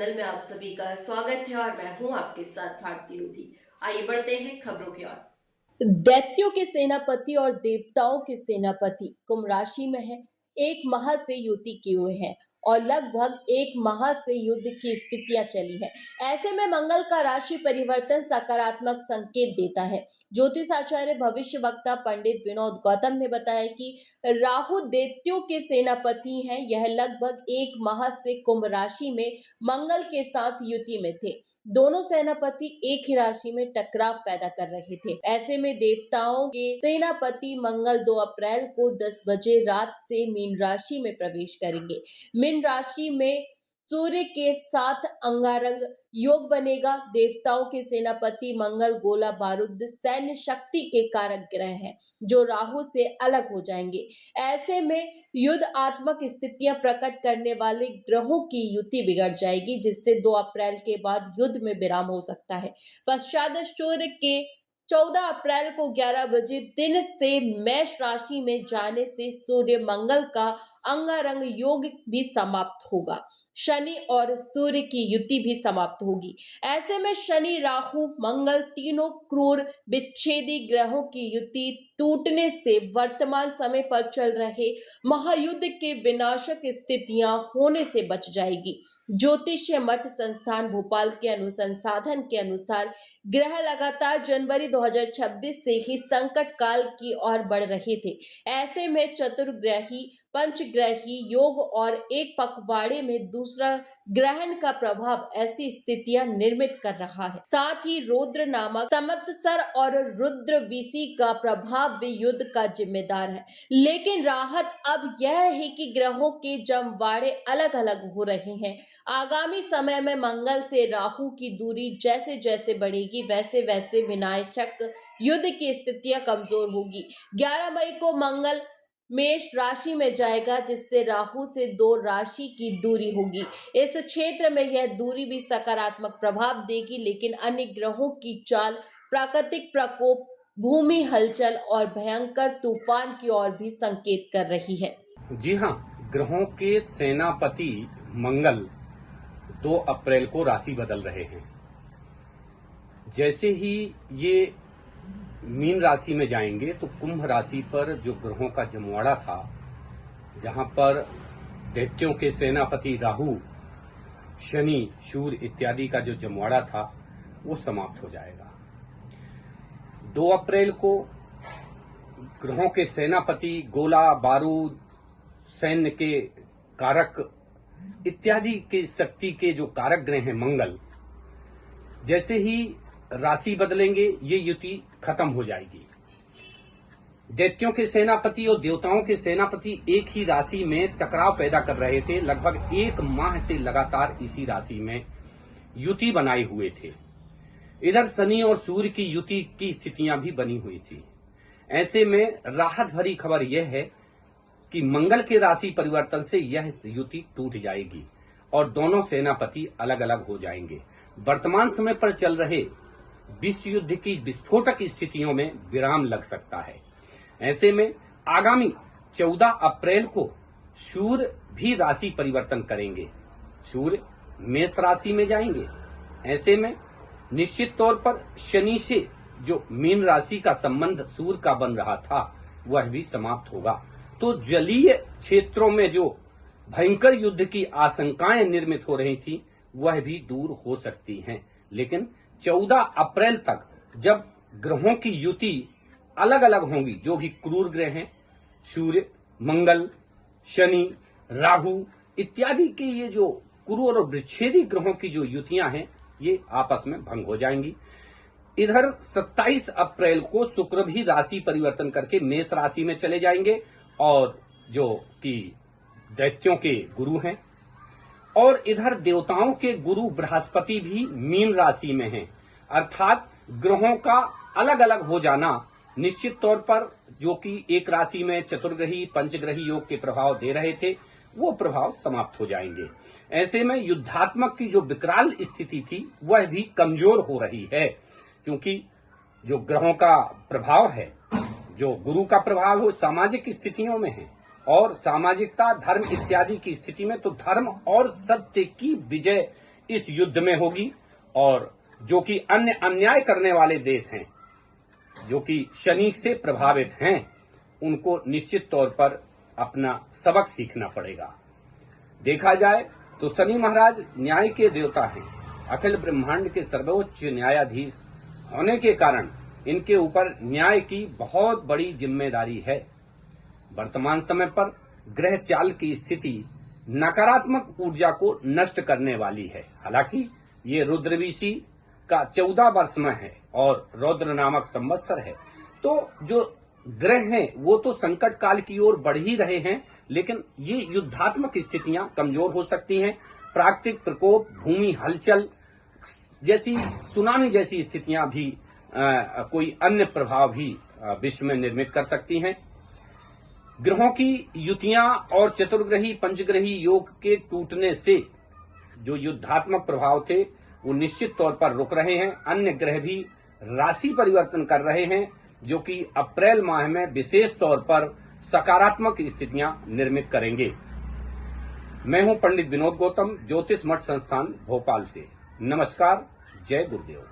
बदल में आप सभी का स्वागत है और मैं हूं आपके साथ भारती लोधी। आइए बढ़ते हैं खबरों की ओर। दैत्यों के सेनापति और देवताओं के सेनापति कुंभ राशि में है। एक माह से युति किए हुए हैं और लगभग एक माह से युद्ध की स्थितियां चली है। ऐसे में मंगल का राशि परिवर्तन सकारात्मक संकेत देता है। ज्योतिष आचार्य भविष्य वक्ता पंडित विनोद गौतम ने बताया कि राहु दैत्यों के सेनापति हैं। यह लगभग एक माह से कुंभ राशि में मंगल के साथ युति में थे। दोनों सेनापति एक ही राशि में टकराव पैदा कर रहे थे। ऐसे में देवताओं के सेनापति मंगल 2 अप्रैल को 10 बजे रात से मीन राशि में प्रवेश करेंगे। मीन राशि में सूर्य के साथ अंगारंग योग बनेगा। देवताओं के सेनापति मंगल गोला बारूद सैन्य शक्ति के कारक ग्रह हैं, जो राहु से अलग हो जाएंगे। ऐसे में युद्धात्मक स्थितियां प्रकट करने वाले ग्रहों की युति बिगड़ जाएगी, जिससे 2 अप्रैल के बाद युद्ध में विराम हो सकता है। पश्चात सूर्य के 14 अप्रैल को 11 बजे दिन से मेष राशि में जाने से सूर्य मंगल का अंगारंग योग भी समाप्त होगा। शनि और सूर्य की युति भी समाप्त होगी। ऐसे में शनि राहु मंगल तीनों क्रूर विच्छेदी ग्रहों की युति टूटने से वर्तमान समय पर चल रहे महायुद्ध के विनाशक स्थितियां होने से बच जाएगी। ज्योतिष्य मठ संस्थान भोपाल के अनुसंधान के अनुसार ग्रह लगातार जनवरी 2026 से ही संकट काल की ओर बढ़ रहे थे। ऐसे में चतुर्ग्रही पंचग्रही योग और एक पखवाड़े में दूसरा ग्रहण का प्रभाव ऐसी स्थितियां निर्मित कर रहा है। साथ ही रुद्र नामक संवत्सर और रुद्र विषि का प्रभाव भी युद्ध का जिम्मेदार है। लेकिन राहत अब यह है कि ग्रहों के जमवाड़े अलग अलग हो रहे हैं। आगामी समय में मंगल से राहु की दूरी जैसे जैसे बढ़ेगी, वैसे वैसे विनाशक युद्ध की स्थितियां कमजोर होगी। 11 मई को मंगल मेष राशि में जाएगा, जिससे राहु से 2 राशि की दूरी होगी। इस क्षेत्र में यह दूरी भी सकारात्मक प्रभाव देगी, लेकिन अन्य ग्रहों की चाल प्राकृतिक प्रकोप, भूमि हलचल और भयंकर तूफान की ओर भी संकेत कर रही है। जी हाँ, ग्रहों के सेनापति मंगल 2 अप्रैल को राशि बदल रहे हैं। जैसे ही ये मीन राशि में जाएंगे तो कुंभ राशि पर जो ग्रहों का जमवाड़ा था, जहां पर दैत्यों के सेनापति राहु, शनि, सूर्य इत्यादि का जो जमवाड़ा था, वो समाप्त हो जाएगा। 2 अप्रैल को ग्रहों के सेनापति गोला बारूद सैन्य के कारक इत्यादि के शक्ति के जो कारक ग्रह हैं मंगल, जैसे ही राशि बदलेंगे ये युति खत्म हो जाएगी। दैत्यों के सेनापति और देवताओं के सेनापति एक ही राशि में टकराव पैदा कर रहे थे। लगभग एक माह से लगातार इसी राशि में युति बनाए हुए थे। इधर शनि और सूर्य की युति की स्थितियां भी बनी हुई थी। ऐसे में राहत भरी खबर यह है कि मंगल के राशि परिवर्तन से यह युति टूट जाएगी और दोनों सेनापति अलग अलग हो जाएंगे। वर्तमान समय पर चल रहे विश्व युद्ध की विस्फोटक स्थितियों में विराम लग सकता है। ऐसे में आगामी 14 अप्रैल को सूर्य भी राशि परिवर्तन करेंगे। सूर्य मेष राशि में जाएंगे। ऐसे में निश्चित तौर पर शनि से जो मीन राशि का संबंध सूर्य का बन रहा था, वह भी समाप्त होगा। तो जलीय क्षेत्रों में जो भयंकर युद्ध की आशंकाएं निर्मित हो रही थी, वह भी दूर हो सकती हैं। लेकिन 14 अप्रैल तक जब ग्रहों की युति अलग अलग होंगी, जो भी क्रूर ग्रह हैं, सूर्य, मंगल, शनि, राहु इत्यादि के ये जो क्रूर और विच्छेदी ग्रहों की जो युतियां हैं, ये आपस में भंग हो जाएंगी। इधर 27 अप्रैल को शुक्र भी राशि परिवर्तन करके मेष राशि में चले जाएंगे और जो कि दैत्यों के गुरु हैं, और इधर देवताओं के गुरु बृहस्पति भी मीन राशि में हैं। अर्थात ग्रहों का अलग अलग हो जाना निश्चित तौर पर, जो कि एक राशि में चतुर्ग्रही पंचग्रही योग के प्रभाव दे रहे थे, वो प्रभाव समाप्त हो जाएंगे। ऐसे में युद्धात्मक की जो विकराल स्थिति थी, वह भी कमजोर हो रही है, क्योंकि जो ग्रहों का प्रभाव है, जो गुरु का प्रभाव हो सामाजिक स्थितियों में है, और सामाजिकता धर्म इत्यादि की स्थिति में तो धर्म और सत्य की विजय इस युद्ध में होगी और जो कि अन्य अन्याय करने वाले देश हैं, जो कि शनि से प्रभावित हैं, उनको निश्चित तौर पर अपना सबक सीखना पड़ेगा। देखा जाए तो शनि महाराज न्याय के देवता हैं, अखिल ब्रह्मांड के सर्वोच्च न्यायाधीश होने के कारण इनके ऊपर न्याय की बहुत बड़ी जिम्मेदारी है। वर्तमान समय पर ग्रह चाल की स्थिति नकारात्मक ऊर्जा को नष्ट करने वाली है। हालांकि ये रुद्रवीशी का 14 वर्ष में है और रौद्र नामक संवत्सर है, तो जो ग्रह हैं वो तो संकट काल की ओर बढ़ ही रहे हैं, लेकिन ये युद्धात्मक स्थितियां कमजोर हो सकती हैं। प्राकृतिक प्रकोप, भूमि हलचल जैसी, सुनामी जैसी स्थितियां भी कोई अन्य प्रभाव भी विश्व में निर्मित कर सकती हैं। ग्रहों की युतियां और चतुर्ग्रही पंचग्रही योग के टूटने से जो युद्धात्मक प्रभाव थे वो निश्चित तौर पर रुक रहे हैं। अन्य ग्रह भी राशि परिवर्तन कर रहे हैं, जो कि अप्रैल माह में विशेष तौर पर सकारात्मक स्थितियां निर्मित करेंगे। मैं हूं पंडित विनोद गौतम, ज्योतिष मठ संस्थान भोपाल से। नमस्कार, जय गुरुदेव।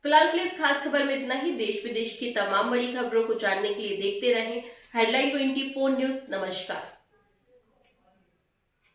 फिलहाल के लिए इस खास खबर में इतना ही। देश विदेश की तमाम बड़ी खबरों को जानने के लिए देखते रहें हेडलाइन 24 न्यूज। नमस्कार।